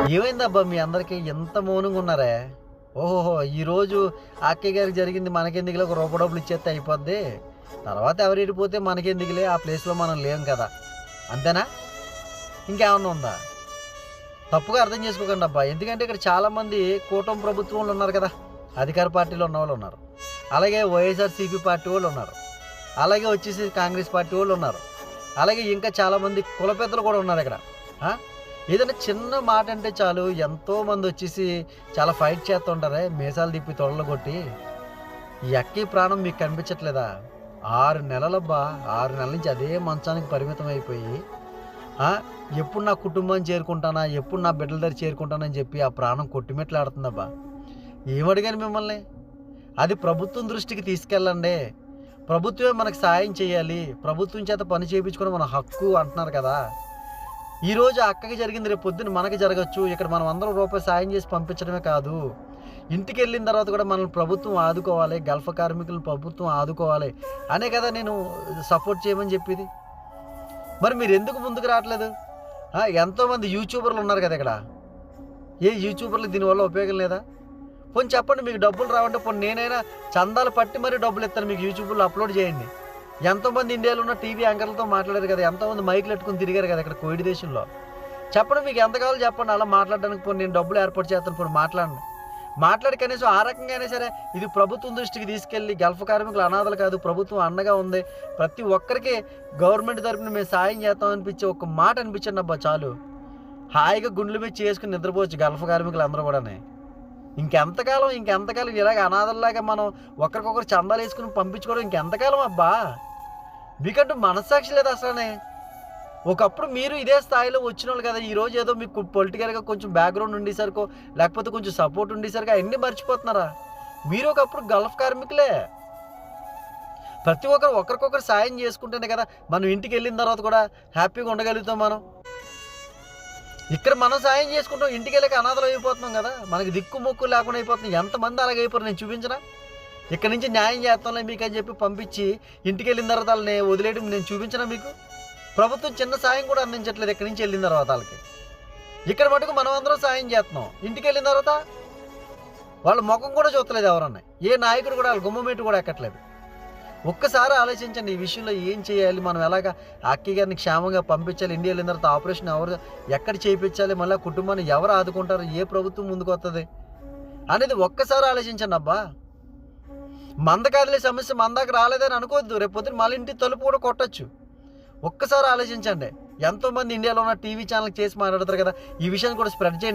ఏమైందబ్బా మీ అందరికీ ఎంత మౌనంగా ఉన్నారే? ఓహోహో! ఈరోజు ఆ అక్కయ్య గారికి జరిగింది మనకెందుకులే, ఒక రూపాయి డబ్బులు ఇచ్చేస్తే అయిపోద్ది. తర్వాత ఎవరెళ్ళిపోతే మనకెందుకులే, ఆ ప్లేస్‌లో మనం లేం కదా! అంతేనా? ఇంకేమన్నా ఉందా? తప్పుగా అర్థం చేసుకోకండబ్బా. ఎందుకంటే ఇక్కడ చాలామంది కూటమి ప్రభుత్వంలో ఉన్నారు కదా! అధికార పార్టీలో ఉన్నవాళ్ళున్నారు. అలాగే వైఎస్ఆర్‌సీపీ పార్టీ వాళ్ళున్నారు. అలాగే వచ్చేసి కాంగ్రెస్ పార్టీ వాళ్ళున్నారు. అలాగే ఇంకా చాలామంది కుల పెద్దలు కూడా ఉన్నారిక్కడ. ఆ! ఏదైనా చిన్న మాట అంటే చాలు ఎంతోమందొచ్చేసి చాలా ఫైట్ చేస్తుంటారే మీసాలు తిప్పి తొడలు కొట్టి. ఈ అక్కీ ప్రాణం మీకు కనిపించట్లేదా? 6 నెలలబ్బా! 6 నెలల నుంచి అదే మంచానికి పరిమితం అయిపోయి, ఆ! ఎప్పుడు నా కుటుంబాన్ని చేరుకుంటానా? ఎప్పుడు నా బిడ్డల దగ్గర చేరుకుంటానని చెప్పి ఆ ప్రాణం కొట్టుమిట్లాడుతుందబ్బా! ఏమడిగాను మిమ్మల్ని? అది ప్రభుత్వం దృష్టికి తీసుకెళ్ళండి. ప్రభుత్వమే మనకు సహాయం చేయాలి. ప్రభుత్వం చేత పని చేపించుకోవడం మన హక్కు అంటున్నారు కదా! ఈరోజు ఆ అక్కకి జరిగింది రేపు పొద్దున్న మనకి జరగచ్చు. ఇక్కడ మనం అందరం రూపాయి సాయం చేసి పంపించడమే కాదు, ఇంటికెళ్ళిన తర్వాత కూడా మనల్ని ప్రభుత్వం ఆదుకోవాలి. గల్ఫ్ కార్మికులను ప్రభుత్వం ఆదుకోవాలి అనే కదా నేను సపోర్ట్ చేయమని చెప్పేది. మరి మీరెందుకు ముందుకు రావట్లేదు? ఎంతోమంది యూట్యూబర్లు ఉన్నారు కదా ఇక్కడ. ఏ యూట్యూబర్‌లకి దీనివల్ల ఉపయోగం లేదా? పోనీ చెప్పండి, మీకు డబ్బులు రావంటే పోనీ నేనైనా చందాలు పట్టి మరీ డబ్బులు ఇస్తాను, మీకు యూట్యూబ్‌లో అప్లోడ్ చేయండి. ఎంతోమంది ఇండియాలో ఉన్న టీవీ యాంకర్లతో మాట్లాడారు కదా! ఎంతోమంది మైకులు పెట్టుకొని తిరిగారు కదా ఇక్కడ కోవిడ్ దేశంలో. చెప్పండి, మీకు ఎంత కావాలో చెప్పండి, అలా మాట్లాడడానికి పోనీ నేను డబ్బులు ఏర్పాటు చేస్తాను, పోనీ మాట్లాడండి. మాట్లాడి కనీసం ఆ రకంగా అయినా సరే ఇది ప్రభుత్వం దృష్టికి తీసుకెళ్ళి గల్ఫ్ కార్మికులు అనాథలు కాదు, ప్రభుత్వం అండగా ఉంది, ప్రతి ఒక్కరికి గవర్నమెంట్ తరపున మేము సాయం చేస్తాం అనిపించి ఒక్క మాట అనిపించండి అబ్బా చాలు. హాయిగా గుండెల మీద చేసుకుని నిద్రపోవచ్చు గల్ఫ్ కార్మికులు అందరూ కూడానే. ఇంకెంతకాలం ఇలాగ అనాథల్లాగా మనం ఒకరికొకరు చందాలు వేసుకుని పంపించుకోవడం ఇంకెంతకాలం అబ్బా? మీకంటూ మనస్సాక్షి లేదు అసలనే. ఒకప్పుడు మీరు ఇదే స్థాయిలో వచ్చినోళ్ళు కదా! ఈరోజు ఏదో మీకు పొలిటికల్‌గా కొంచెం బ్యాక్‌గ్రౌండ్ ఉండేసరికో, లేకపోతే కొంచెం సపోర్ట్ ఉండేసరికో అయన్నీ మర్చిపోతున్నారా? మీరు ఒకప్పుడు గల్ఫ్ కార్మికులే. ప్రతి ఒక్కరు ఒకరికొకరు సాయం చేసుకుంటేనే కదా మనం ఇంటికెళ్ళిన తర్వాత కూడా హ్యాపీగా ఉండగలుగుతాం మనం. ఇక్కడ మనం సాయం చేసుకుంటాం, ఇంటికెళ్ళాక అనాథలం అయిపోతున్నాం కదా! మనకి దిక్కు మొక్కు లేకుండా అయిపోతున్నాం. ఎంతమంది అలాగ అయిపోయారు నేను చూపించనా? ఇక్కడి నుంచి న్యాయం చేస్తాంలే మీకని చెప్పి పంపించి ఇంటికెళ్ళిన తర్వాత ఆళ్ళని వదిలేయడం నేను చూపించనా మీకు? ప్రభుత్వం చిన్న సాయం కూడా అందించట్లేదు ఇక్కడి నుంచి వెళ్ళిన తర్వాత ఆళ్ళకి. ఇక్కడ మటుకు మనం అందరం సాయం చేస్తున్నాం. ఇంటికెళ్ళిన తర్వాత వాళ్ళ మొఖం కూడా చూస్తలేదు ఎవరన్నా. ఏ నాయకుడు కూడా వాళ్ళ గుమ్మమేటు కూడా ఎక్కట్లేదు. ఒక్కసారి ఆలోచించండి, ఈ విషయంలో ఏం చేయాలి? మనం ఎలాగా ఆ అక్కయ్య గారిని క్షేమంగా పంపించాలి? ఇండియా వెళ్ళిన తర్వాత ఆపరేషన్ ఎక్కడ చేయించాలి? మళ్ళీ ఆ కుటుంబాన్ని ఎవరు ఆదుకుంటారు? ఏ ప్రభుత్వం ముందుకొత్తది? అనేది ఒక్కసారి ఆలోచించండి అబ్బా! మందకాదులే సమస్య మన దాకా రాలేదని అనుకోవద్దు. రేపు పొద్దున్న మళ్ళీ ఇంటి తలుపు కూడా కొట్టొచ్చు. ఒక్కసారి ఆలోచించండి. ఎంతోమంది ఇండియాలో ఉన్న టీవీ ఛానల్‌కి చేసి మాట్లాడతారు కదా! ఈ విషయాన్ని కూడా స్ప్రెడ్ చేయండి.